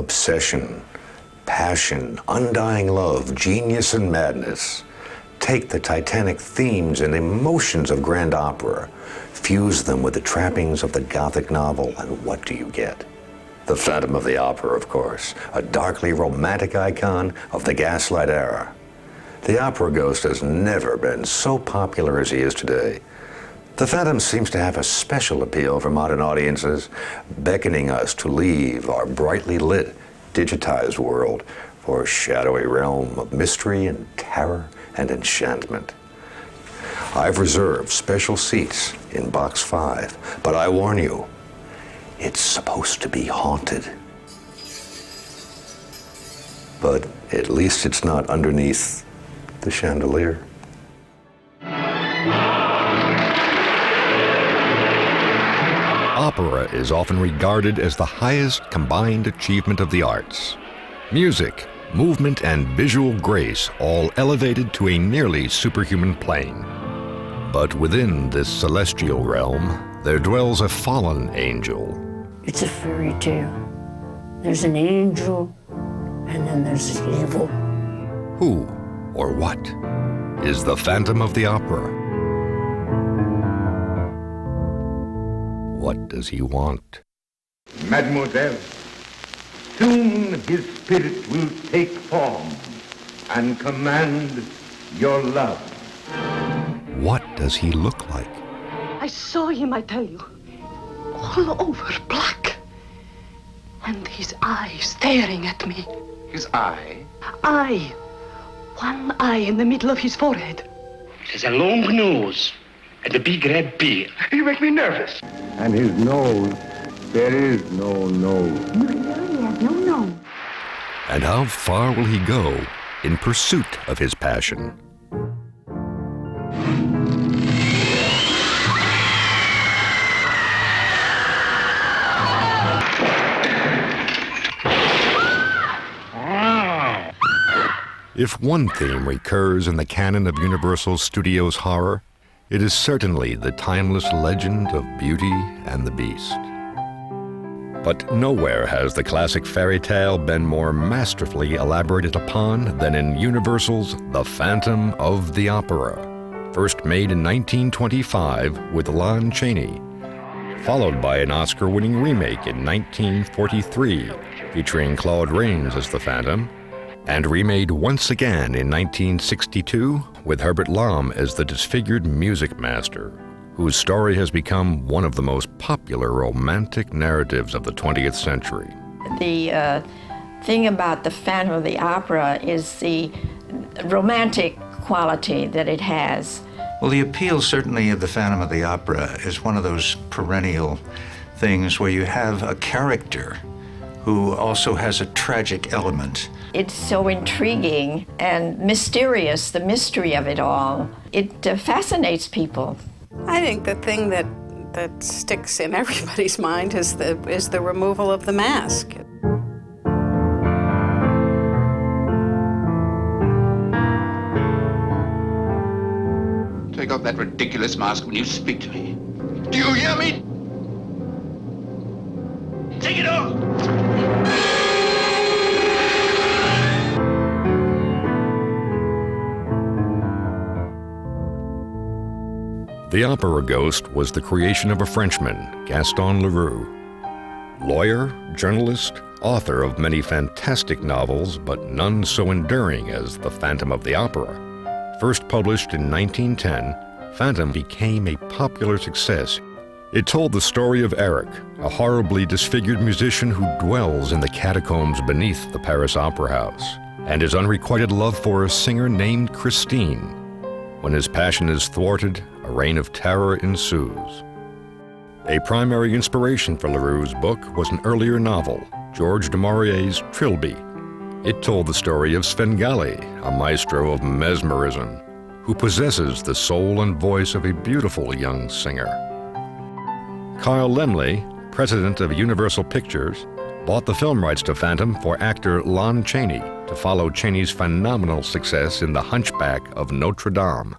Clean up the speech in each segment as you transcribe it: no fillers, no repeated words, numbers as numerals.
obsession, passion, undying love, genius and madness. Take the titanic themes and emotions of grand opera, fuse them with the trappings of the Gothic novel, and what do you get? The Phantom of the Opera, of course, a darkly romantic icon of the Gaslight era. The opera ghost has never been so popular as he is today. The Phantom seems to have a special appeal for modern audiences, beckoning us to leave our brightly lit, digitized world for a shadowy realm of mystery and terror and enchantment. I've reserved special seats in box 5, but I warn you, it's supposed to be haunted. But at least it's not underneath the chandelier. Opera is often regarded as the highest combined achievement of the arts. Music, movement, and visual grace all elevated to a nearly superhuman plane. But within this celestial realm, there dwells a fallen angel. It's a fairy tale. There's an angel, and then there's evil. Who or what is the Phantom of the Opera? What does he want? Mademoiselle, soon his spirit will take form and command your love. What does he look like? I saw him, I tell you, all over black. And his eye staring at me. His eye? Eye. One eye in the middle of his forehead. He has a long nose and a big red beard. You make me nervous. And his nose, there is no nose. No, he has no nose. And how far will he go in pursuit of his passion? If one theme recurs in the canon of Universal Studios horror, it is certainly the timeless legend of Beauty and the Beast. But nowhere has the classic fairy tale been more masterfully elaborated upon than in Universal's The Phantom of the Opera, first made in 1925 with Lon Chaney, followed by an Oscar-winning remake in 1943 featuring Claude Rains as the Phantom, and remade once again in 1962 with Herbert Lom as the disfigured music master, whose story has become one of the most popular romantic narratives of the 20th century. The thing about the Phantom of the Opera is the romantic quality that it has. Well, the appeal certainly of the Phantom of the Opera is one of those perennial things where you have a character who also has a tragic element. It's so intriguing and mysterious, the mystery of it all. It fascinates people. I think the thing that sticks in everybody's mind is the removal of the mask. Take off that ridiculous mask when you speak to me. Do you hear me? Take it off! The Opera Ghost was the creation of a Frenchman, Gaston Leroux. Lawyer, journalist, author of many fantastic novels, but none so enduring as The Phantom of the Opera. First published in 1910, Phantom became a popular success. It told the story of Eric, a horribly disfigured musician who dwells in the catacombs beneath the Paris Opera House, and his unrequited love for a singer named Christine. When his passion is thwarted, a reign of terror ensues. A primary inspiration for Leroux's book was an earlier novel, George du Maurier's Trilby. It told the story of Svengali, a maestro of mesmerism, who possesses the soul and voice of a beautiful young singer. Carl Laemmle, president of Universal Pictures, bought the film rights to Phantom for actor Lon Chaney to follow Chaney's phenomenal success in The Hunchback of Notre Dame.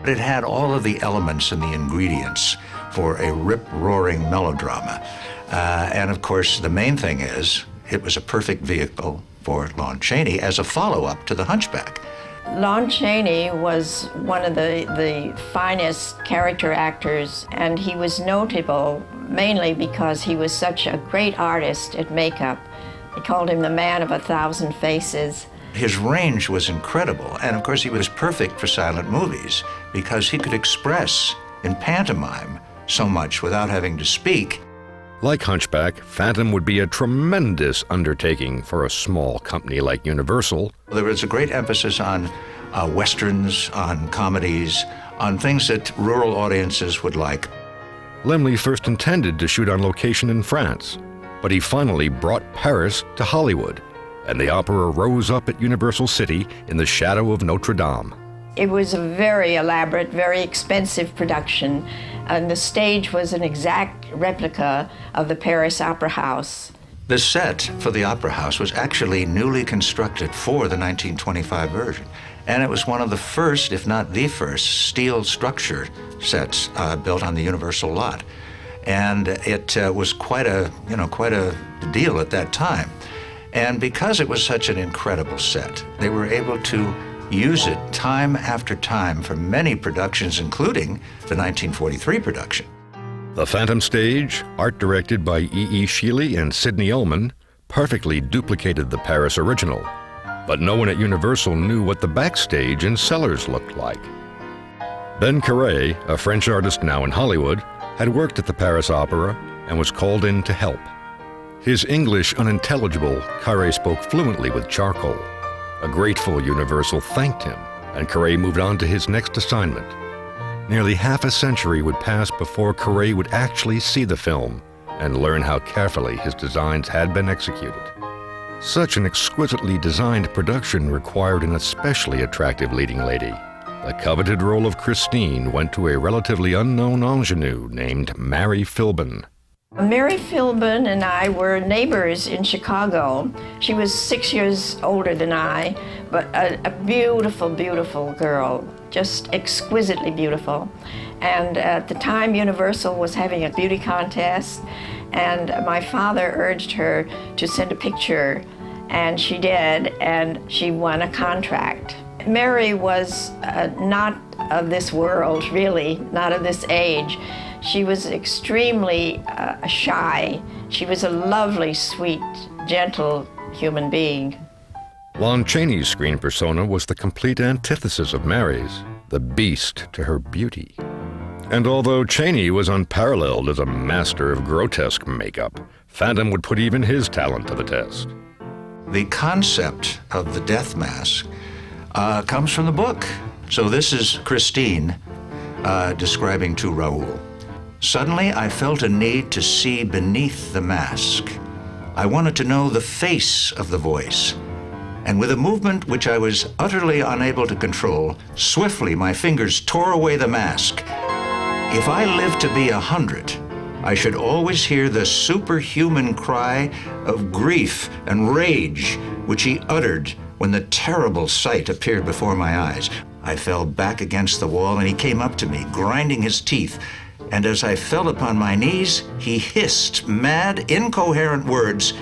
It had all of the elements and the ingredients for a rip-roaring melodrama. And of course, the main thing is, it was a perfect vehicle for Lon Chaney as a follow-up to The Hunchback. Lon Chaney was one of the finest character actors, and he was notable mainly because he was such a great artist at makeup. They called him the man of 1,000 faces. His range was incredible, and of course he was perfect for silent movies because he could express in pantomime so much without having to speak. Like Hunchback, Phantom would be a tremendous undertaking for a small company like Universal. There was a great emphasis on westerns, on comedies, on things that rural audiences would like. Laemmle first intended to shoot on location in France, but he finally brought Paris to Hollywood, and the opera rose up at Universal City in the shadow of Notre Dame. It was a very elaborate, very expensive production, and the stage was an exact replica of the Paris Opera House. The set for the Opera House was actually newly constructed for the 1925 version, and it was one of the first, if not the first, steel structure sets built on the Universal lot. And it was quite a deal at that time. And because it was such an incredible set, they were able to use it time after time for many productions, including the 1943 production. The Phantom stage, art directed by E.E. Sheely and Sidney Ullman, perfectly duplicated the Paris original, but no one at Universal knew what the backstage and cellars looked like. Ben Carreiro, a French artist now in Hollywood, had worked at the Paris Opera and was called in to help. His English unintelligible, Carreiro spoke fluently with charcoal. A grateful Universal thanked him, and Carreiro moved on to his next assignment. Nearly half a century would pass before Carreiro would actually see the film and learn how carefully his designs had been executed. Such an exquisitely designed production required an especially attractive leading lady. The coveted role of Christine went to a relatively unknown ingenue named Mary Philbin. Mary Philbin and I were neighbors in Chicago. She was 6 years older than I, but a beautiful, beautiful girl, just exquisitely beautiful. And at the time, Universal was having a beauty contest, and my father urged her to send a picture, and she did, and she won a contract. Mary was not of this world, really, not of this age. She was extremely shy. She was a lovely, sweet, gentle human being. Lon Chaney's screen persona was the complete antithesis of Mary's, the beast to her beauty. And although Chaney was unparalleled as a master of grotesque makeup, Phantom would put even his talent to the test. The concept of the death mask comes from the book. So this is Christine describing to Raoul. Suddenly, I felt a need to see beneath the mask. I wanted to know the face of the voice. And with a movement which I was utterly unable to control, swiftly my fingers tore away the mask. If I lived to be 100, I should always hear the superhuman cry of grief and rage which he uttered when the terrible sight appeared before my eyes. I fell back against the wall, and he came up to me, grinding his teeth. And as I fell upon my knees, he hissed mad, incoherent words.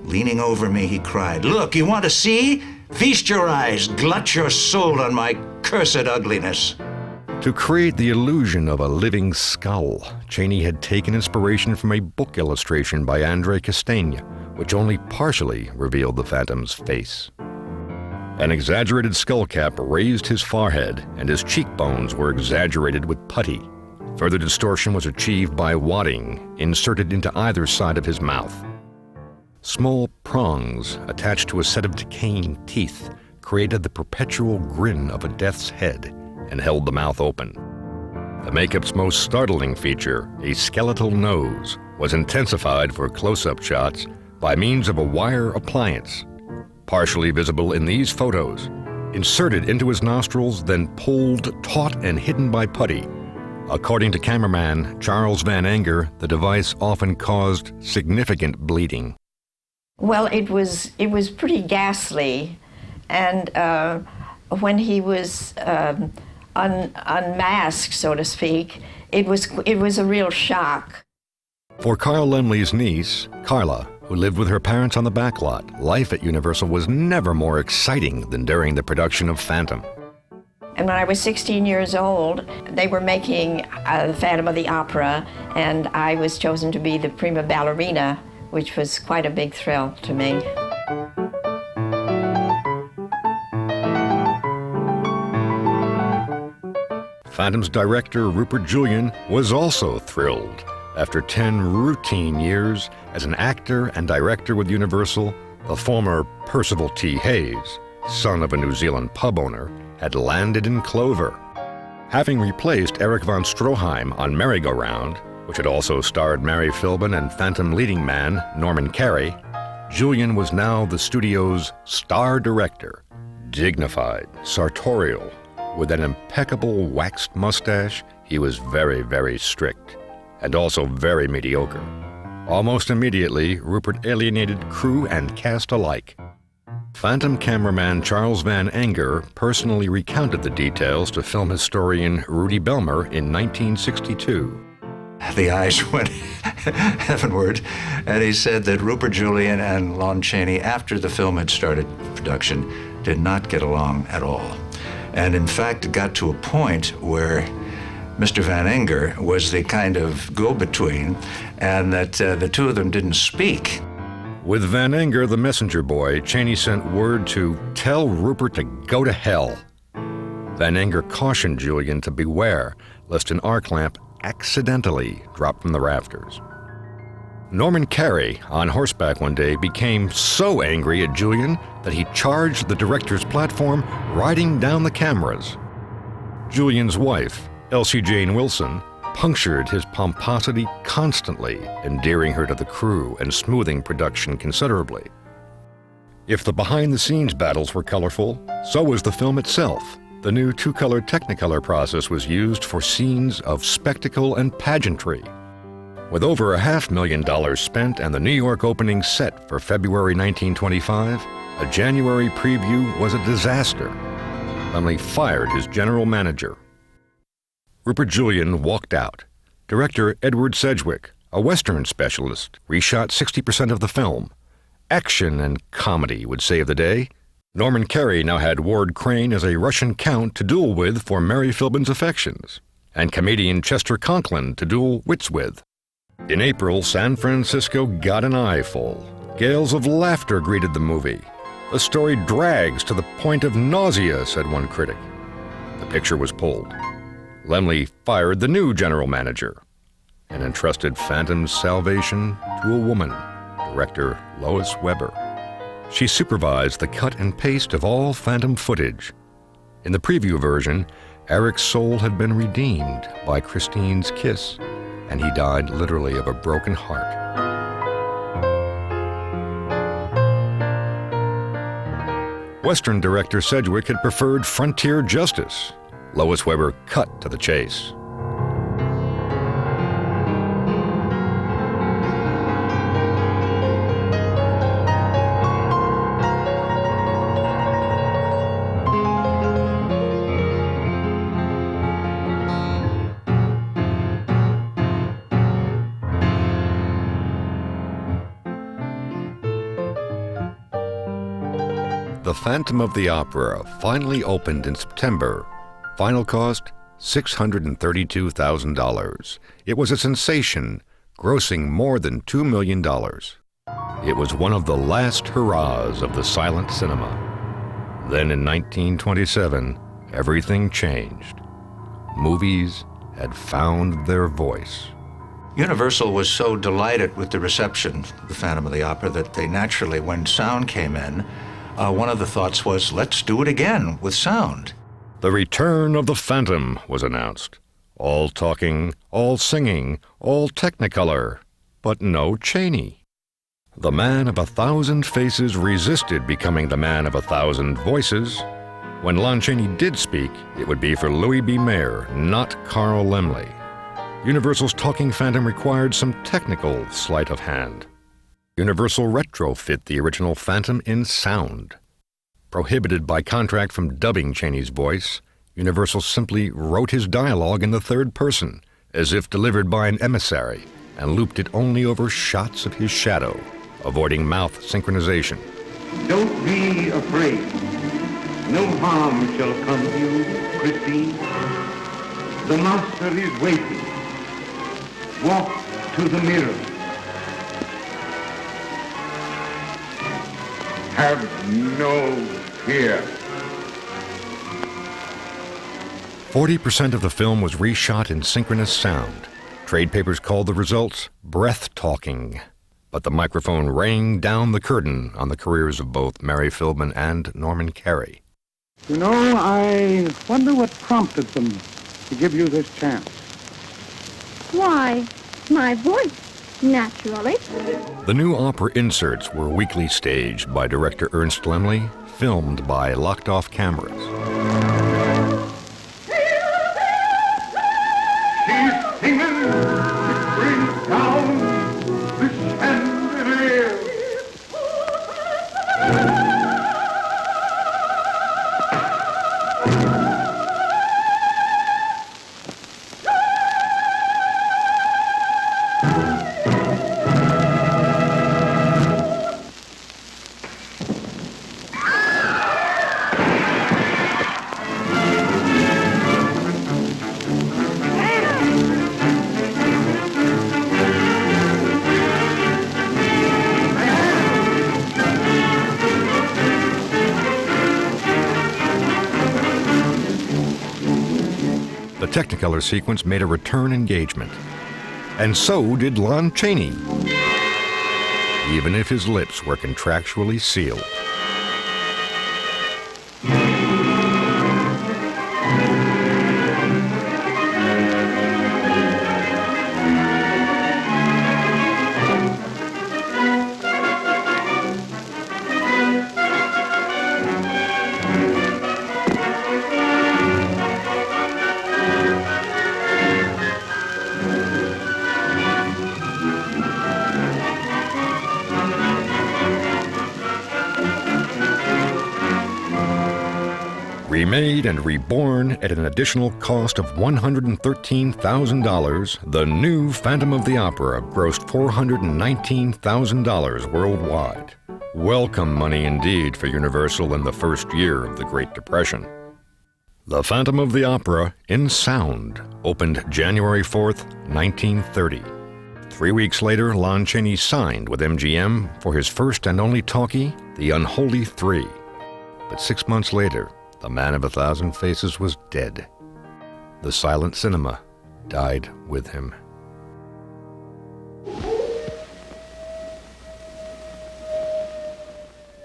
Leaning over me, he cried, "Look, you want to see? Feast your eyes, glut your soul on my cursed ugliness." To create the illusion of a living skull, Chaney had taken inspiration from a book illustration by André Castagne, which only partially revealed the Phantom's face. An exaggerated skull cap raised his forehead, and his cheekbones were exaggerated with putty. Further distortion was achieved by wadding inserted into either side of his mouth. Small prongs attached to a set of decaying teeth created the perpetual grin of a death's head and held the mouth open. The makeup's most startling feature, a skeletal nose, was intensified for close-up shots by means of a wire appliance. Partially visible in these photos, inserted into his nostrils, then pulled taut and hidden by putty. According to cameraman Charles Van Anger, the device often caused significant bleeding. Well, it was pretty ghastly, and when he was unmasked, so to speak, it was a real shock. For Carl Laemmle's niece, Carla, who lived with her parents on the backlot, life at Universal was never more exciting than during the production of Phantom. And when I was 16 years old, they were making the Phantom of the Opera, and I was chosen to be the prima ballerina, which was quite a big thrill to me. Phantom's director, Rupert Julian, was also thrilled. After 10 routine years as an actor and director with Universal, the former Percival T. Hayes, son of a New Zealand pub owner, had landed in Clover. Having replaced Erich von Stroheim on Merry-Go-Round, which had also starred Mary Philbin and Phantom leading man Norman Carey, Julian was now the studio's star director, dignified, sartorial. With an impeccable waxed mustache, he was very, very strict, and also very mediocre. Almost immediately, Rupert alienated crew and cast alike. Phantom cameraman Charles Van Enger personally recounted the details to film historian Rudy Belmer in 1962. The eyes went heavenward, and he said that Rupert Julian and Lon Chaney, after the film had started production, did not get along at all. And in fact, it got to a point where Mr. Van Enger was the kind of go-between, and that the two of them didn't speak. With Van Enger the messenger boy, Chaney sent word to tell Rupert to go to hell. Van Enger cautioned Julian to beware lest an arc lamp accidentally drop from the rafters. Norman Carey, on horseback one day, became so angry at Julian that he charged the director's platform, riding down the cameras. Julian's wife, Elsie Jane Wilson, punctured his pomposity constantly, endearing her to the crew and smoothing production considerably. If the behind-the-scenes battles were colorful, so was the film itself. The new two-color Technicolor process was used for scenes of spectacle and pageantry. With over $500,000 spent and the New York opening set for February 1925, a January preview was a disaster. Lemley fired his general manager. Rupert Julian walked out. Director Edward Sedgwick, a Western specialist, reshot 60% of the film. Action and comedy would save the day. Norman Carey now had Ward Crane as a Russian count to duel with for Mary Philbin's affections, and comedian Chester Conklin to duel wits with. In April, San Francisco got an eyeful. Gales of laughter greeted the movie. The story drags to the point of nausea, said one critic. The picture was pulled. Lemley fired the new general manager and entrusted Phantom's salvation to a woman, director Lois Weber. She supervised the cut and paste of all Phantom footage. In the preview version, Eric's soul had been redeemed by Christine's kiss, and he died literally of a broken heart. Western director Sedgwick had preferred frontier justice. Lois Weber cut to the chase. The Phantom of the Opera finally opened in September. Final cost, $632,000. It was a sensation, grossing more than $2 million. It was one of the last hurrahs of the silent cinema. Then in 1927, everything changed. Movies had found their voice. Universal was so delighted with the reception of The Phantom of the Opera that they naturally, when sound came in, one of the thoughts was, let's do it again with sound. The return of the Phantom was announced. All talking, all singing, all Technicolor, but no Chaney. The man of 1,000 faces resisted becoming the man of 1,000 voices. When Lon Chaney did speak, it would be for Louis B. Mayer, not Carl Laemmle. Universal's talking Phantom required some technical sleight of hand. Universal retrofit the original Phantom in sound. Prohibited by contract from dubbing Chaney's voice, Universal simply wrote his dialogue in the third person, as if delivered by an emissary, and looped it only over shots of his shadow, avoiding mouth synchronization. Don't be afraid. No harm shall come to you, Christine. The master is waiting. Walk to the mirror. Have no fear. 40% of the film was reshot in synchronous sound. Trade papers called the results breath-talking. But the microphone rang down the curtain on the careers of both Mary Philbin and Norman Carey. You know, I wonder what prompted them to give you this chance. Why, my voice, naturally. The new opera inserts were weekly staged by director Ernst Lemley, filmed by locked-off cameras. She's singing, it brings down the chandelier. The Technicolor sequence made a return engagement. And so did Lon Chaney, even if his lips were contractually sealed. Remade and reborn at an additional cost of $113,000, the new Phantom of the Opera grossed $419,000 worldwide. Welcome money indeed for Universal in the first year of the Great Depression. The Phantom of the Opera, in sound, opened January 4th, 1930. 3 weeks later, Lon Chaney signed with MGM for his first and only talkie, The Unholy Three. But 6 months later, the man of 1,000 faces was dead. The silent cinema died with him.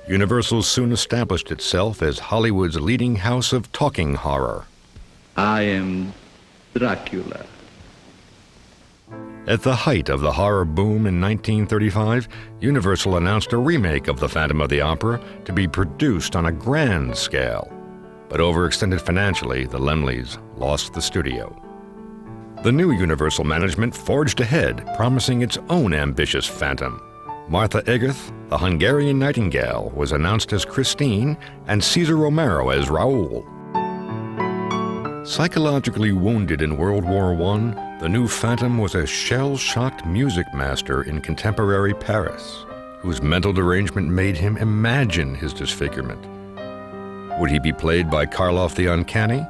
Universal soon established itself as Hollywood's leading house of talking horror. I am Dracula. At the height of the horror boom in 1935, Universal announced a remake of The Phantom of the Opera to be produced on a grand scale. But overextended financially, the Lemleys lost the studio. The new Universal management forged ahead, promising its own ambitious Phantom. Martha Eggerth, the Hungarian Nightingale, was announced as Christine, and Cesar Romero as Raoul. Psychologically wounded in World War I, the new Phantom was a shell-shocked music master in contemporary Paris, whose mental derangement made him imagine his disfigurement. Would he be played by Karloff the Uncanny,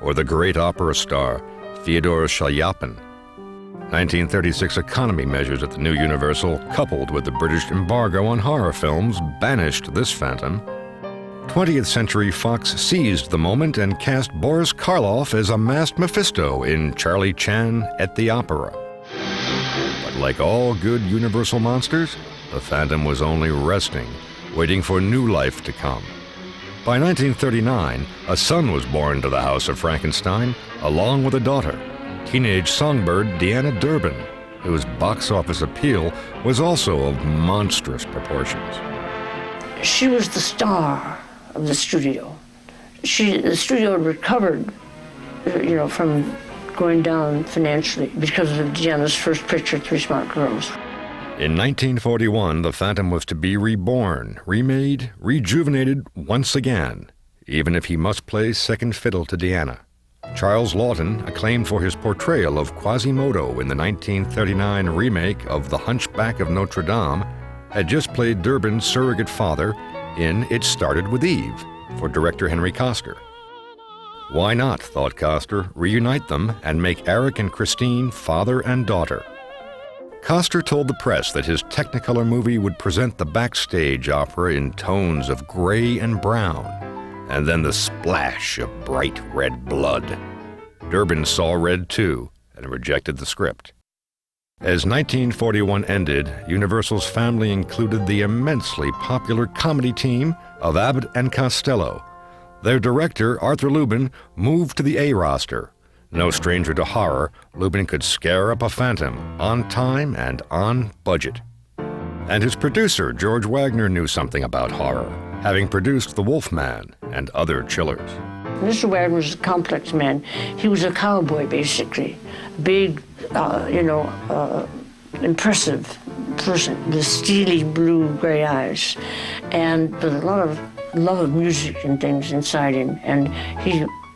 or the great opera star Fyodor Shalyapin? 1936 economy measures at the new Universal, coupled with the British embargo on horror films, banished this Phantom. 20th Century Fox seized the moment and cast Boris Karloff as a masked Mephisto in Charlie Chan at the Opera. But like all good Universal monsters, the Phantom was only resting, waiting for new life to come. By 1939, a son was born to the House of Frankenstein, along with a daughter, teenage songbird Deanna Durbin, whose box office appeal was also of monstrous proportions. She was the star of the studio. The studio had recovered, from going down financially because of Deanna's first picture, Three Smart Girls. In 1941, the Phantom was to be reborn, remade, rejuvenated once again, even if he must play second fiddle to Deanna. Charles Laughton, acclaimed for his portrayal of Quasimodo in the 1939 remake of The Hunchback of Notre Dame, had just played Durbin's surrogate father in It Started With Eve for director Henry Koster. Why not, thought Koster, reunite them and make Eric and Christine father and daughter? Koster told the press that his Technicolor movie would present the backstage opera in tones of gray and brown, and then the splash of bright red blood. Durbin saw red too and rejected the script. As 1941 ended, Universal's family included the immensely popular comedy team of Abbott and Costello. Their director, Arthur Lubin, moved to the A roster. No stranger to horror, Lubin could scare up a phantom on time and on budget. And his producer, George Wagner, knew something about horror, having produced The Wolfman and other chillers. Mr. Wagner was a complex man. He was a cowboy, basically. Big, impressive person with steely blue-gray eyes, and with a lot of love of music and things inside him. And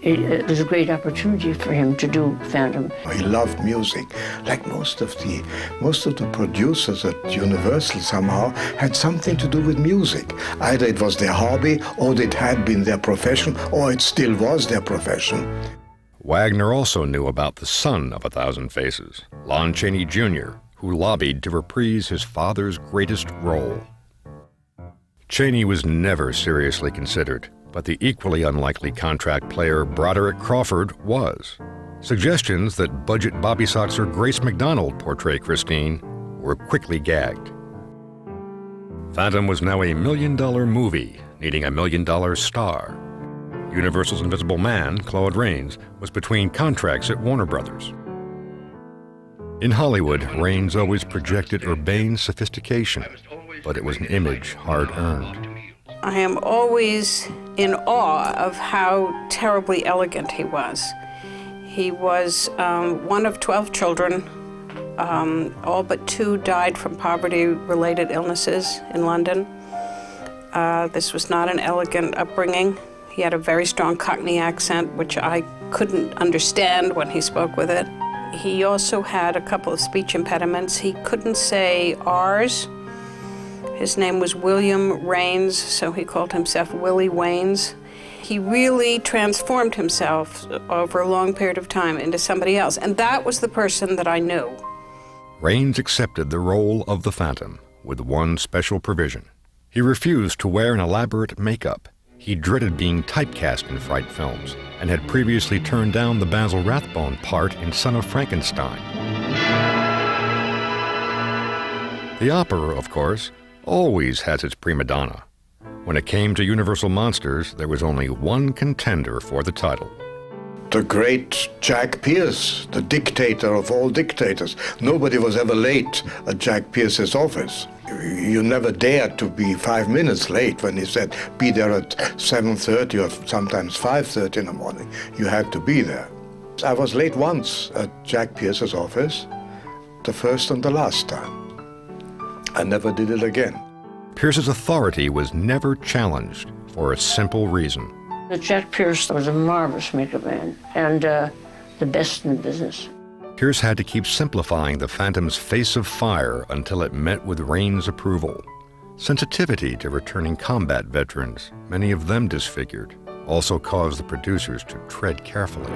it was a great opportunity for him to do Phantom. He loved music, like most of the producers at Universal somehow had something to do with music. Either it was their hobby, or it had been their profession, or it still was their profession. Wagner also knew about the son of 1,000 Faces, Lon Chaney Jr., who lobbied to reprise his father's greatest role. Chaney was never seriously considered, but the equally unlikely contract player Broderick Crawford was. Suggestions that budget Bobby Soxer Grace McDonald portray Christine were quickly gagged. Phantom was now a $1 million movie, needing a $1 million star. Universal's Invisible Man, Claude Rains, was between contracts at Warner Brothers. In Hollywood, Rains always projected urbane sophistication, but it was an image hard-earned. I am always in awe of how terribly elegant he was. He was one of 12 children. All but 2 died from poverty-related illnesses in London. This was not an elegant upbringing. He had a very strong Cockney accent, which I couldn't understand when he spoke with it. He also had a couple of speech impediments. He couldn't say R's. His name was William Rains, so he called himself Willie Wains. He really transformed himself over a long period of time into somebody else, and that was the person that I knew. Rains accepted the role of the Phantom with one special provision. He refused to wear an elaborate makeup. He dreaded being typecast in fright films and had previously turned down the Basil Rathbone part in Son of Frankenstein. The opera, of course, always has its prima donna. When it came to Universal Monsters, there was only one contender for the title. The great Jack Pierce, the dictator of all dictators. Nobody was ever late at Jack Pierce's office. You never dared to be 5 minutes late when he said, be there at 7:30 or sometimes 5:30 in the morning. You had to be there. I was late once at Jack Pierce's office, the first and the last time. I never did it again. Pierce's authority was never challenged for a simple reason. Jack Pierce was a marvelous makeup man and the best in the business. Pierce had to keep simplifying the Phantom's face of fire until it met with Rains' approval. Sensitivity to returning combat veterans, many of them disfigured, also caused the producers to tread carefully.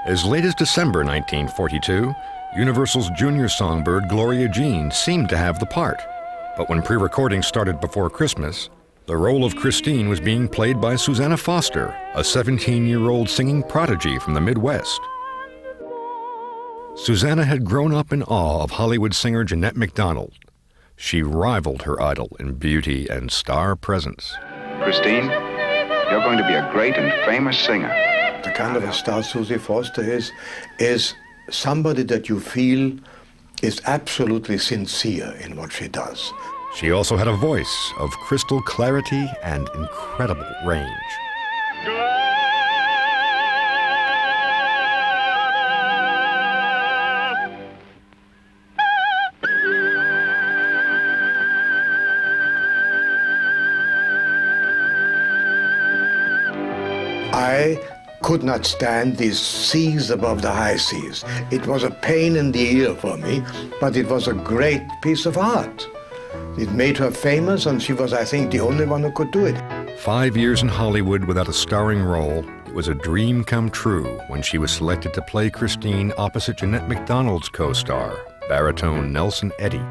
As late as December 1942, Universal's junior songbird Gloria Jean seemed to have the part. But when pre-recording started before Christmas, the role of Christine was being played by Susanna Foster, a 17-year-old singing prodigy from the Midwest. Susanna had grown up in awe of Hollywood singer Jeanette MacDonald. She rivaled her idol in beauty and star presence. Christine, you're going to be a great and famous singer. The kind of a star Susie Foster is somebody that you feel is absolutely sincere in what she does. She also had a voice of crystal clarity and incredible range. I could not stand these seas above the high seas. It was a pain in the ear for me, but it was a great piece of art. It made her famous, and she was, I think, the only one who could do it. 5 years in Hollywood without a starring role, it was a dream come true when she was selected to play Christine opposite Jeanette MacDonald's co-star, baritone Nelson Eddy.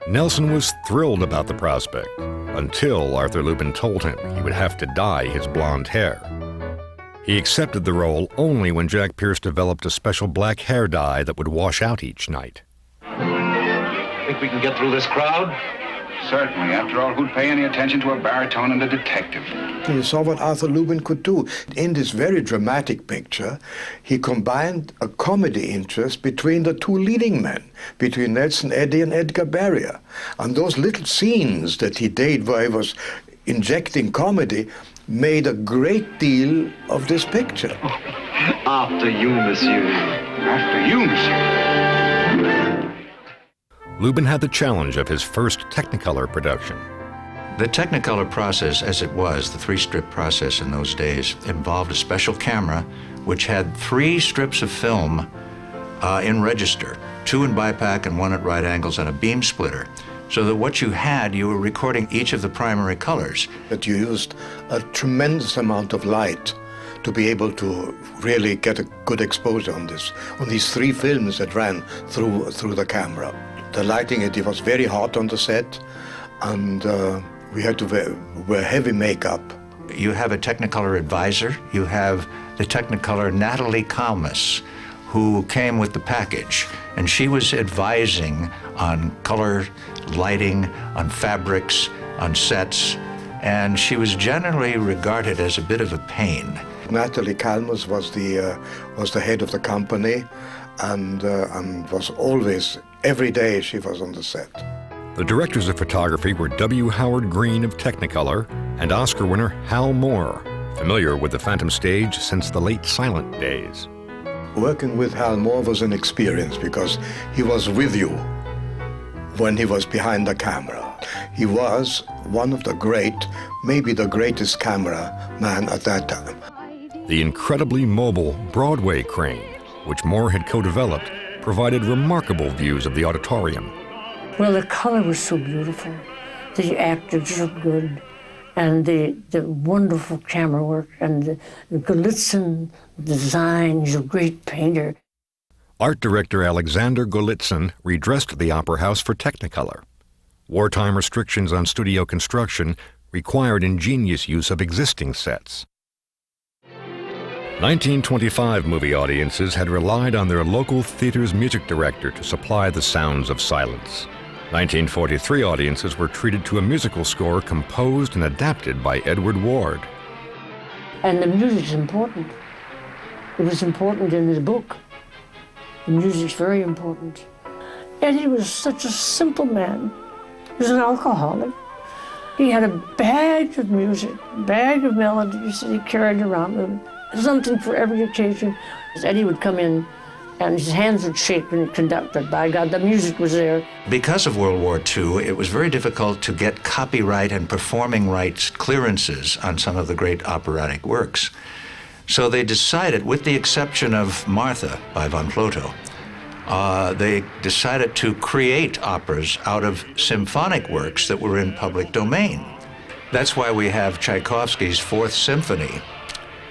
Nelson was thrilled about the prospect, until Arthur Lubin told him he would have to dye his blonde hair. He accepted the role only when Jack Pierce developed a special black hair dye that would wash out each night. Think we can get through this crowd? Certainly. After all, who'd pay any attention to a baritone and a detective? You saw what Arthur Lubin could do. In this very dramatic picture, he combined a comedy interest between the two leading men, between Nelson Eddy and Edgar Barrier. And those little scenes that he did where he was injecting comedy made a great deal of this picture. After you, monsieur. After you, monsieur. Lubin had the challenge of his first Technicolor production. The Technicolor process, as it was, the three-strip process in those days, involved a special camera which had 3 strips of film in register, 2 in bipack and 1 at right angles, and a beam splitter. So that what you had, you were recording each of the primary colors. But you used a tremendous amount of light to be able to really get a good exposure on these 3 films that ran through the camera. The lighting, it was very hot on the set, and we had to wear heavy makeup. You have a Technicolor advisor. You have the Technicolor Natalie Kalmus, who came with the package, and she was advising on color, lighting, on fabrics, on sets, and she was generally regarded as a bit of a pain. Natalie Kalmus was the head of the company, and was always, every day she was on the set. The directors of photography were W. Howard Green of Technicolor and Oscar winner Hal Moore, familiar with the Phantom stage since the late silent days. Working with Hal Moore was an experience because he was with you when he was behind the camera. He was one of the great, maybe the greatest cameraman at that time. The incredibly mobile Broadway crane, which Moore had co-developed, provided remarkable views of the auditorium. Well, the color was so beautiful. The actors looked good, and the wonderful camera work, and the Golitsyn design. He's a great painter. Art director Alexander Golitsyn redressed the Opera House for Technicolor. Wartime restrictions on studio construction required ingenious use of existing sets. 1925 movie audiences had relied on their local theater's music director to supply the sounds of silence. 1943 audiences were treated to a musical score composed and adapted by Edward Ward. And the music's important. It was important in his book. The music's very important. Eddie was such a simple man. He was an alcoholic. He had a bag of music, a bag of melodies that he carried around with him. Something for every occasion. Eddie would come in and his hands would shake when he conducted. By God, the music was there. Because of World War II, it was very difficult to get copyright and performing rights clearances on some of the great operatic works. So they decided, with the exception of Martha by von Flotow, they decided to create operas out of symphonic works that were in public domain. That's why we have Tchaikovsky's Fourth Symphony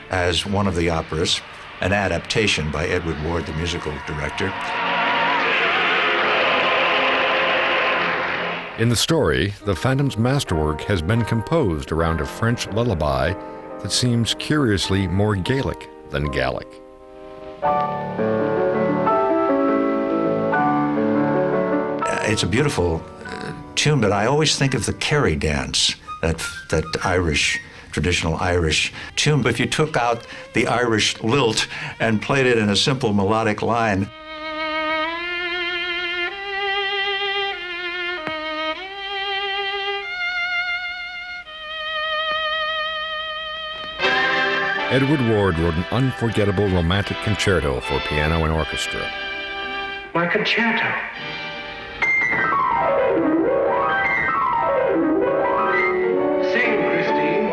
as one of the operas, an adaptation by Edward Ward, the musical director. In the story, the Phantom's masterwork has been composed around a French lullaby that seems curiously more Gaelic than Gallic. It's a beautiful tune, but I always think of the Kerry dance, that Irish, traditional Irish tune. But if you took out the Irish lilt and played it in a simple melodic line, Edward Ward wrote an unforgettable romantic concerto for piano and orchestra. My concerto. Sing, Christine.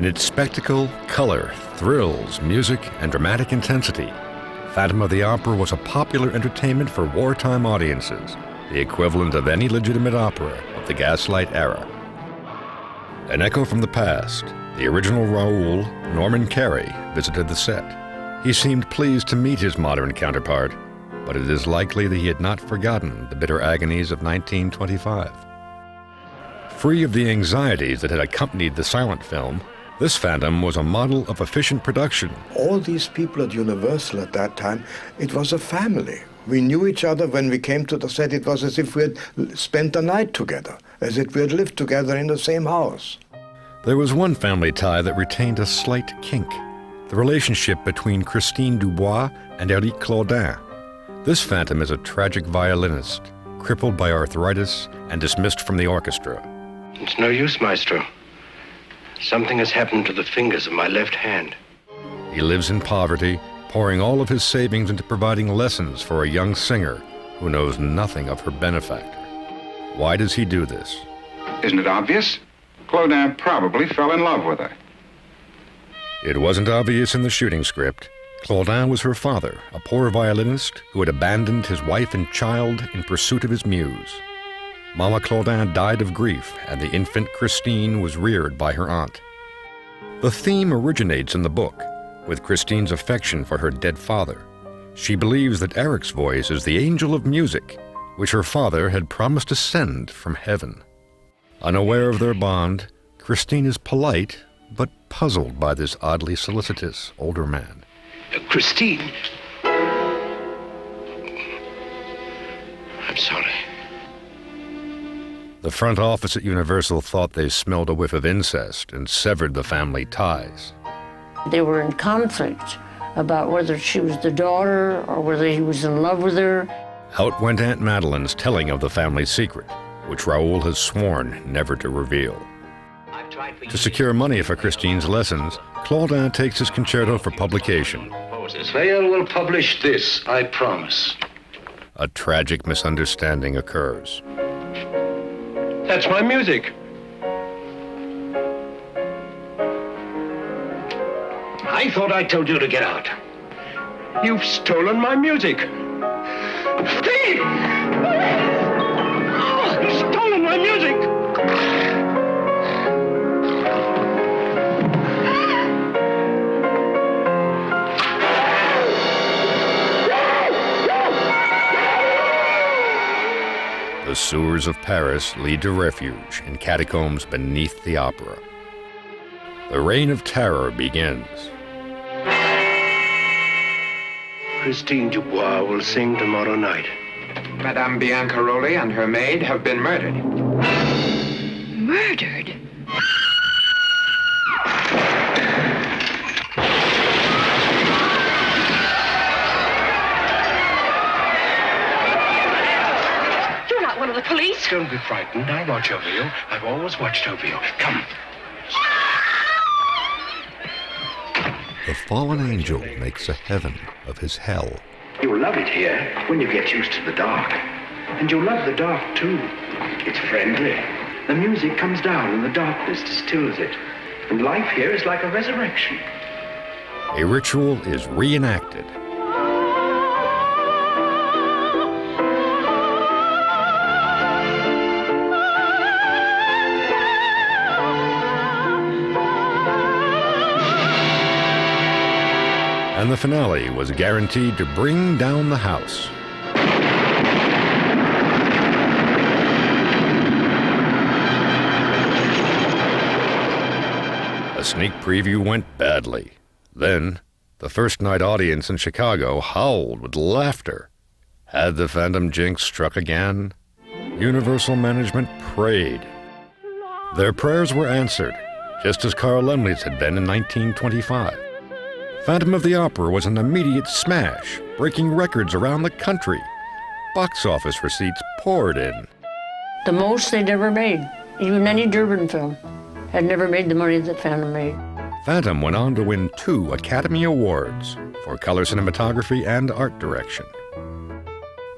In its spectacle, color, thrills, music, and dramatic intensity, Phantom of the Opera was a popular entertainment for wartime audiences, the equivalent of any legitimate opera of the Gaslight era. An echo from the past, the original Raoul, Norman Carey, visited the set. He seemed pleased to meet his modern counterpart, but it is likely that he had not forgotten the bitter agonies of 1925. Free of the anxieties that had accompanied the silent film, this Phantom was a model of efficient production. All these people at Universal at that time, it was a family. We knew each other when we came to the set. It was as if we had spent the night together, as if we had lived together in the same house. There was one family tie that retained a slight kink, the relationship between Christine Dubois and Eric Claudin. This Phantom is a tragic violinist, crippled by arthritis and dismissed from the orchestra. It's no use, Maestro. Something has happened to the fingers of my left hand. He lives in poverty, pouring all of his savings into providing lessons for a young singer who knows nothing of her benefactor. Why does he do this? Isn't it obvious? Claudin probably fell in love with her. It wasn't obvious in the shooting script. Claudin was her father, a poor violinist who had abandoned his wife and child in pursuit of his muse. Mama Claudin died of grief, and the infant Christine was reared by her aunt. The theme originates in the book, with Christine's affection for her dead father. She believes that Eric's voice is the angel of music, which her father had promised to send from heaven. Unaware of their bond, Christine is polite, but puzzled by this oddly solicitous older man. Christine! I'm sorry. The front office at Universal thought they smelled a whiff of incest and severed the family ties. They were in conflict about whether she was the daughter or whether he was in love with her. Out went Aunt Madeline's telling of the family secret, which Raoul has sworn never to reveal. To secure money for Christine's lessons, Claudin takes his concerto for publication. Thayer will publish this, I promise. A tragic misunderstanding occurs. That's my music. I thought I told you to get out. You've stolen my music. Steve! Oh, you've stolen my music! The sewers of Paris lead to refuge in catacombs beneath the opera. The reign of terror begins. Christine Dubois will sing tomorrow night. Madame Biancaroli and her maid have been murdered. Murdered? You're not one of the police. Don't be frightened. I watch over you. I've always watched over you. Come. The fallen angel makes a heaven of his hell. You'll love it here when you get used to the dark. And you'll love the dark, too. It's friendly. The music comes down and the darkness distills it. And life here is like a resurrection. A ritual is reenacted. And the finale was guaranteed to bring down the house. A sneak preview went badly. Then, the first night audience in Chicago howled with laughter. Had the Phantom jinx struck again? Universal management prayed. Their prayers were answered, just as Carl Laemmle's had been in 1925. Phantom of the Opera was an immediate smash, breaking records around the country. Box office receipts poured in. The most they'd ever made. Even any Durban film had never made the money that Phantom made. Phantom went on to win 2 Academy Awards for color cinematography and art direction.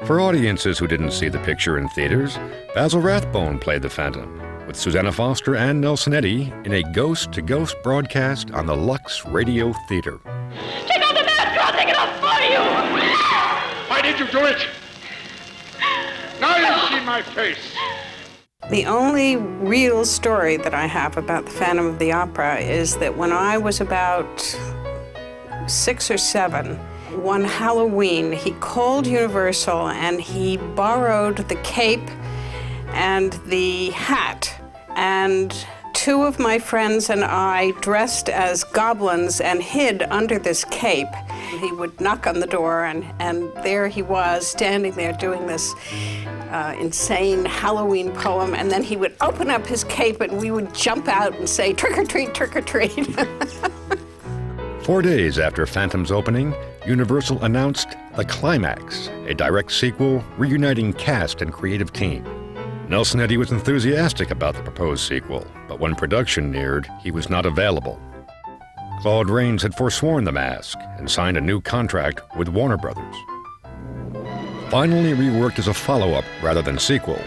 For audiences who didn't see the picture in theaters, Basil Rathbone played the Phantom, with with Susanna Foster and Nelson Eddy in a ghost-to-ghost broadcast on the Lux Radio Theater. Take off the mask or I'll take it off for you! Why did you do it? Now you see my face. The only real story that I have about the Phantom of the Opera is that when I was about 6 or 7, one Halloween, he called Universal and he borrowed the cape and the hat. And 2 of my friends and I dressed as goblins and hid under this cape. He would knock on the door and there he was standing there doing this insane Halloween poem, and then he would open up his cape and we would jump out and say, trick or treat, trick or treat. 4 days after Phantom's opening, Universal announced The Climax, a direct sequel reuniting cast and creative team. Nelson Eddy was enthusiastic about the proposed sequel, but when production neared, he was not available. Claude Rains had forsworn The Mask and signed a new contract with Warner Brothers. Finally reworked as a follow-up rather than sequel,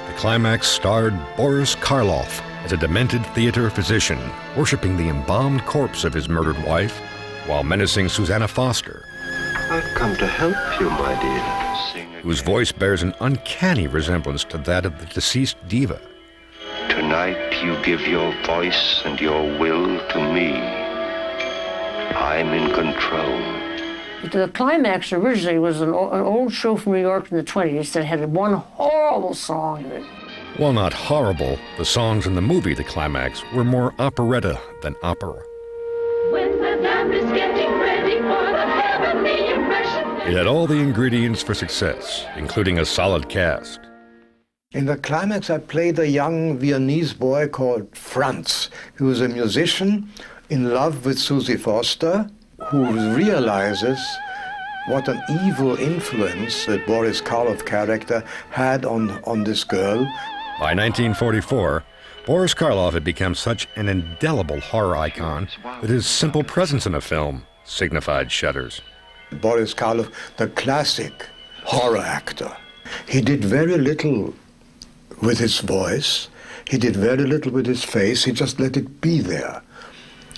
The Climax starred Boris Karloff as a demented theater physician worshiping the embalmed corpse of his murdered wife while menacing Susanna Foster, I've come to help you, my dear. whose voice bears an uncanny resemblance to that of the deceased diva. Tonight you give your voice and your will to me. I'm in control. The Climax originally was an old show from New York in the 20s that had one horrible song in it. While not horrible, the songs in the movie The Climax were more operetta than opera. When Madame is getting ready for the heavenly impression. It had all the ingredients for success, including a solid cast. In The Climax, I played a young Viennese boy called Franz. He was a musician in love with Susie Foster, who realizes what an evil influence that Boris Karloff character had on this girl. By 1944, Boris Karloff had become such an indelible horror icon that his simple presence in a film signified shudders. Boris Karloff, the classic horror actor. He did very little with his voice. He did very little with his face. He just let it be there.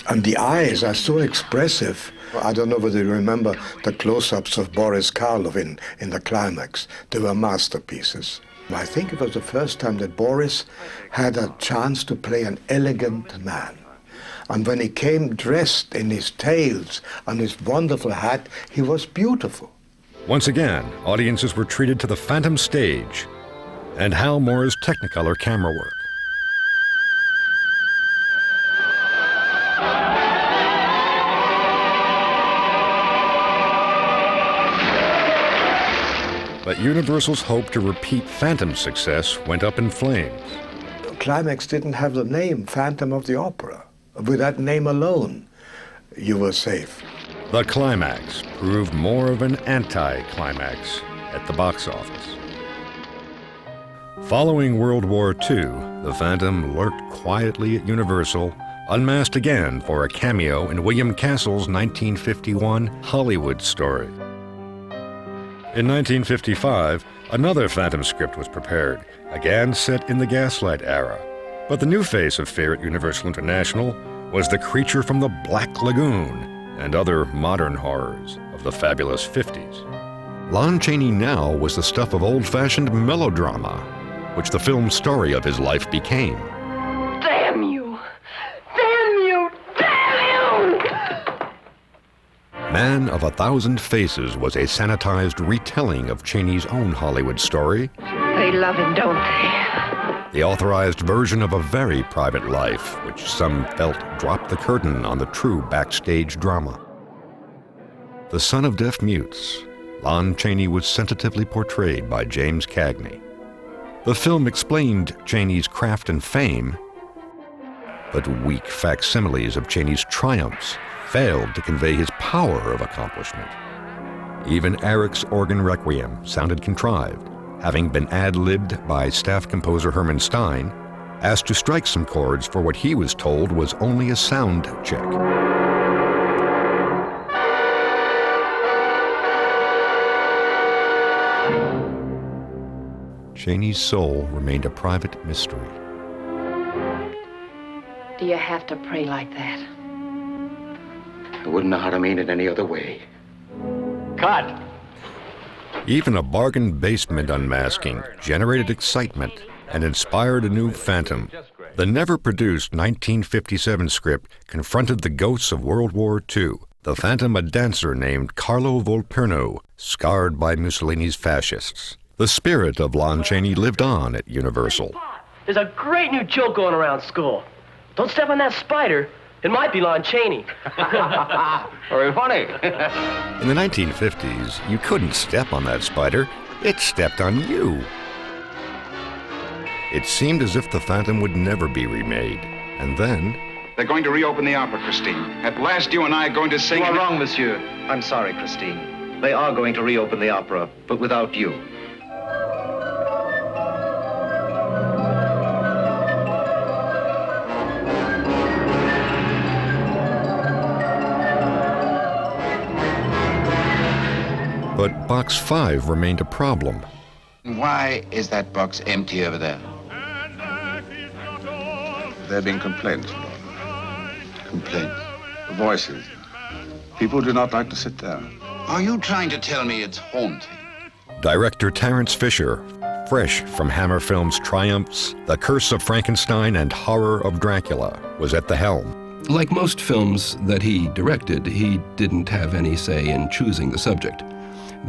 And the eyes are so expressive. I don't know whether you remember the close-ups of Boris Karloff in The Climax. They were masterpieces. I think it was the first time that Boris had a chance to play an elegant man. And when he came dressed in his tails and his wonderful hat, he was beautiful. Once again, audiences were treated to the Phantom stage and Hal Moore's Technicolor camera work. But Universal's hope to repeat Phantom's success went up in flames. Climax didn't have the name Phantom of the Opera. With that name alone, you were safe. The Climax proved more of an anti-climax at the box office. Following World War II, the Phantom lurked quietly at Universal, unmasked again for a cameo in William Castle's 1951 Hollywood Story. In 1955, another Phantom script was prepared, again set in the Gaslight era. But the new face of fear at Universal International was the creature from the Black Lagoon and other modern horrors of the fabulous 50s. Lon Chaney now was the stuff of old-fashioned melodrama, which the film story of his life became. Damn you! Damn you! Damn you! Man of a Thousand Faces was a sanitized retelling of Chaney's own Hollywood story. They love him, don't they? The authorized version of a very private life, which some felt dropped the curtain on the true backstage drama. The son of deaf mutes, Lon Chaney was sensitively portrayed by James Cagney. The film explained Chaney's craft and fame, but weak facsimiles of Chaney's triumphs failed to convey his power of accomplishment. Even Eric's organ requiem sounded contrived, having been ad-libbed by staff composer Herman Stein, asked to strike some chords for what he was told was only a sound check. Chaney's soul remained a private mystery. do you have to pray like that? I wouldn't know how to mean it any other way. Cut! Even a bargain basement unmasking generated excitement and inspired a new phantom. The never-produced 1957 script confronted the ghosts of World War II. The phantom, a dancer named Carlo Volpirno, scarred by Mussolini's fascists. The spirit of Lon Chaney lived on at Universal. There's a great new joke going around school. Don't step on that spider. It might be Lon Chaney. Very funny. In the 1950s, you couldn't step on that spider. It stepped on you. It seemed as if the Phantom would never be remade. And then... They're going to reopen the opera, Christine. At last, you and I are going to sing... You are wrong, monsieur. I'm sorry, Christine. They are going to reopen the opera, but without you. But Box 5 remained a problem. Why is that box empty over there? There have been complaints, Lord. Complaints. Voices. People do not like to sit there. Are you trying to tell me it's haunting? Director Terence Fisher, fresh from Hammer Films' triumphs, The Curse of Frankenstein and Horror of Dracula, was at the helm. Like most films that he directed, he didn't have any say in choosing the subject.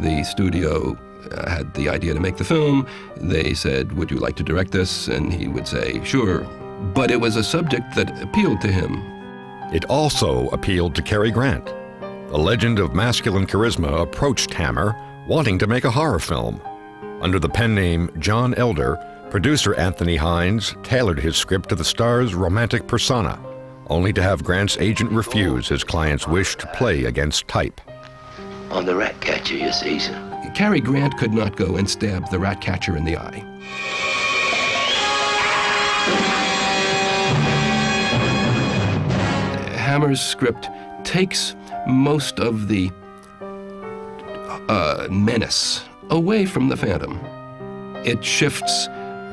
The studio had the idea to make the film. They said, "Would you like to direct this?" And he would say, "Sure." But it was a subject that appealed to him. It also appealed to Cary Grant. The legend of masculine charisma approached Hammer, wanting to make a horror film. Under the pen name John Elder, producer Anthony Hines tailored his script to the star's romantic persona, only to have Grant's agent refuse his client's wish to play against type. On the rat catcher, you see, sir. Cary Grant could not go and stab the rat catcher in the eye. Hammer's script takes most of the menace away from the Phantom. It shifts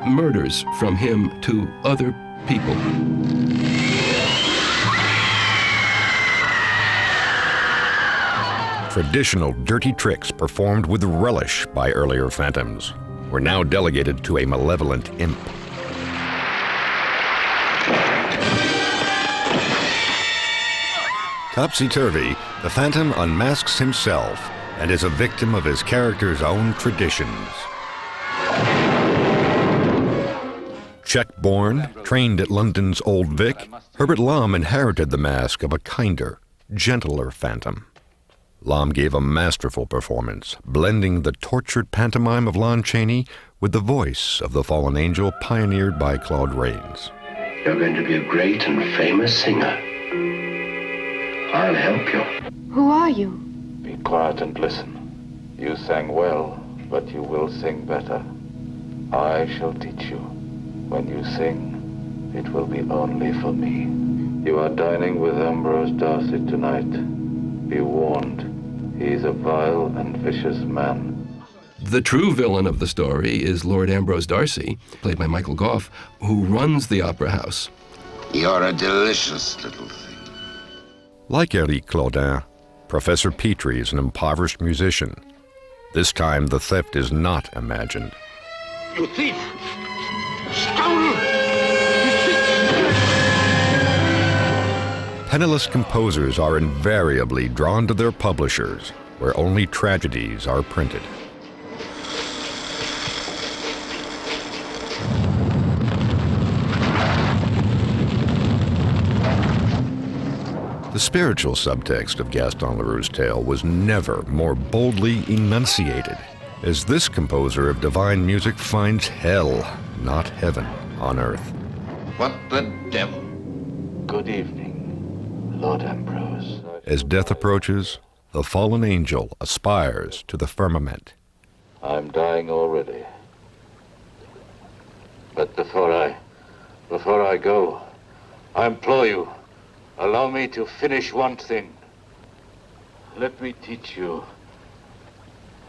murders from him to other people. Traditional dirty tricks performed with relish by earlier Phantoms were now delegated to a malevolent imp. Topsy-turvy, the Phantom unmasks himself and is a victim of his character's own traditions. Czech-born, trained at London's Old Vic, Herbert Lom inherited the mask of a kinder, gentler Phantom. Lom gave a masterful performance, blending the tortured pantomime of Lon Chaney with the voice of the fallen angel pioneered by Claude Rains. You're going to be a great and famous singer. I'll help you. Who are you? Be quiet and listen. You sang well, but you will sing better. I shall teach you. When you sing, it will be only for me. You are dining with Ambrose Darcy tonight. Be warned, he is a vile and vicious man. The true villain of the story is Lord Ambrose Darcy, played by Michael Gough, who runs the opera house. You're a delicious little thing. Like Eric Claudin, Professor Petrie is an impoverished musician. This time, the theft is not imagined. You thief! Scoundrel! Penniless composers are invariably drawn to their publishers, where only tragedies are printed. The spiritual subtext of Gaston Leroux's tale was never more boldly enunciated, as this composer of divine music finds hell, not heaven, on earth. What the devil? Good evening, Lord Ambrose. As death approaches, the fallen angel aspires to the firmament. I'm dying already. But before I go, I implore you, allow me to finish one thing. Let me teach you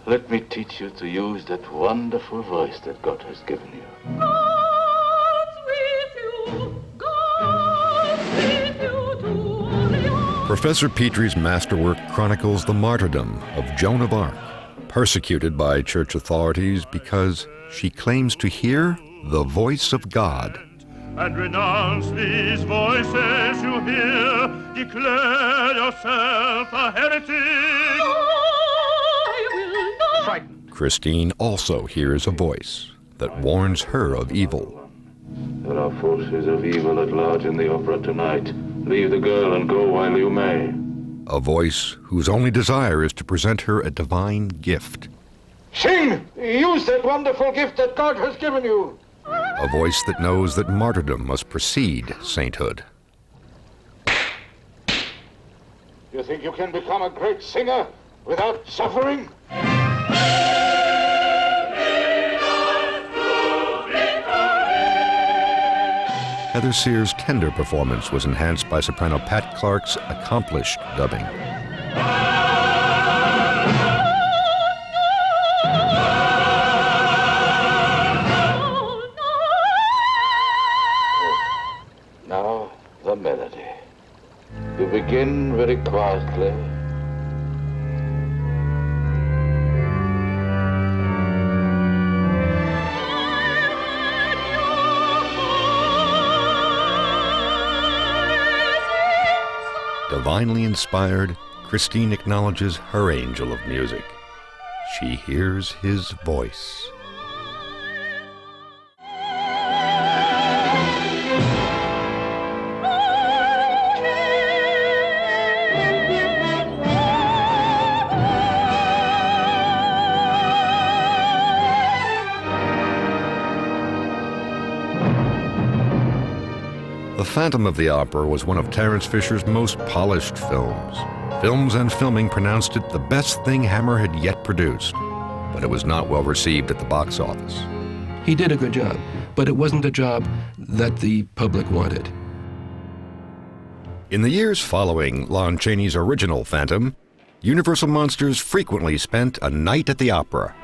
to use that wonderful voice that God has given you. God's with you. God's Professor Petrie's masterwork chronicles the martyrdom of Joan of Arc, persecuted by church authorities because she claims to hear the voice of God. And renounce these voices you hear, declare yourself a heretic. Frightened. Christine also hears a voice that warns her of evil. There are forces of evil at large in the opera tonight. Leave the girl and go while you may. A voice whose only desire is to present her a divine gift. Sing! Use that wonderful gift that God has given you. A voice that knows that martyrdom must precede sainthood. You think you can become a great singer without suffering? Heather Sears' tender performance was enhanced by soprano Pat Clark's accomplished dubbing. Now, the melody. You begin very quietly. Divinely inspired, Christine acknowledges her angel of music. She hears his voice. The Phantom of the Opera was one of Terence Fisher's most polished films. Films and Filming pronounced it the best thing Hammer had yet produced, but it was not well received at the box office. He did a good job, but it wasn't a job that the public wanted. In the years following Lon Chaney's original Phantom, Universal Monsters frequently spent a night at the opera.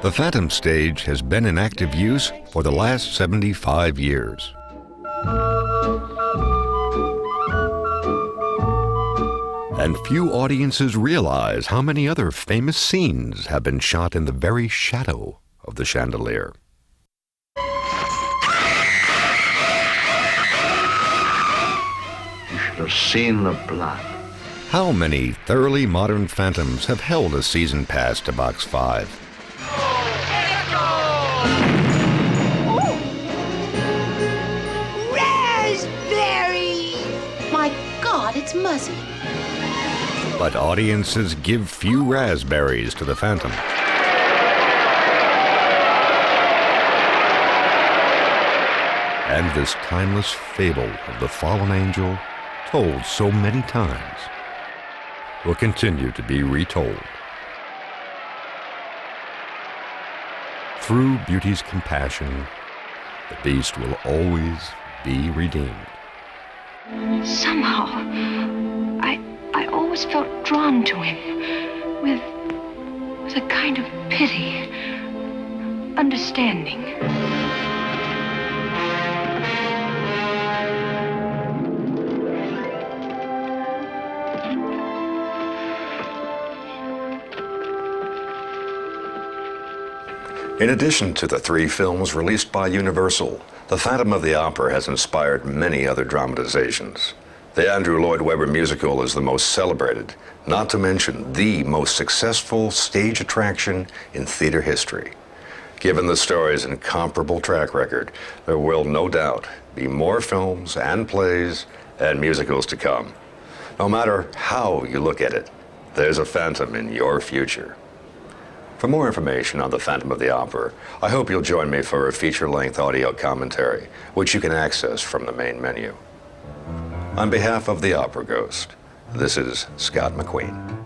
The Phantom stage has been in active use for the last 75 years. And few audiences realize how many other famous scenes have been shot in the very shadow of the chandelier. You should have seen the blood. How many thoroughly modern Phantoms have held a season pass to Box 5? Raspberry! My God, it's muzzy. But audiences give few raspberries to the Phantom. And this timeless fable of the fallen angel, told so many times, will continue to be retold. Through beauty's compassion, the beast will always be redeemed. Somehow, I always felt drawn to him with a kind of pity, understanding. In addition to the 3 films released by Universal, The Phantom of the Opera has inspired many other dramatizations. The Andrew Lloyd Webber musical is the most celebrated, not to mention the most successful stage attraction in theater history. Given the story's incomparable track record, there will no doubt be more films and plays and musicals to come. No matter how you look at it, there's a Phantom in your future. For more information on The Phantom of the Opera, I hope you'll join me for a feature-length audio commentary, which you can access from the main menu. On behalf of the Opera Ghost, this is Scott McQueen.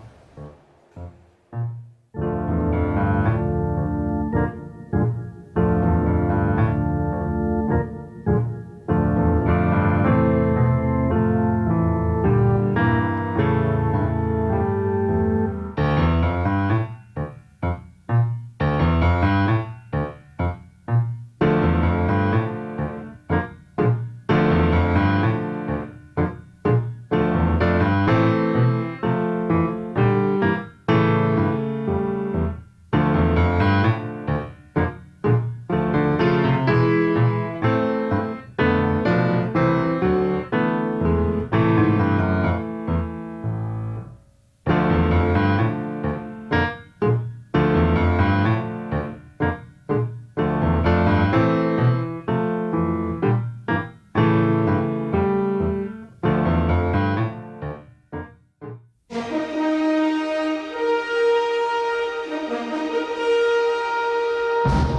Lom.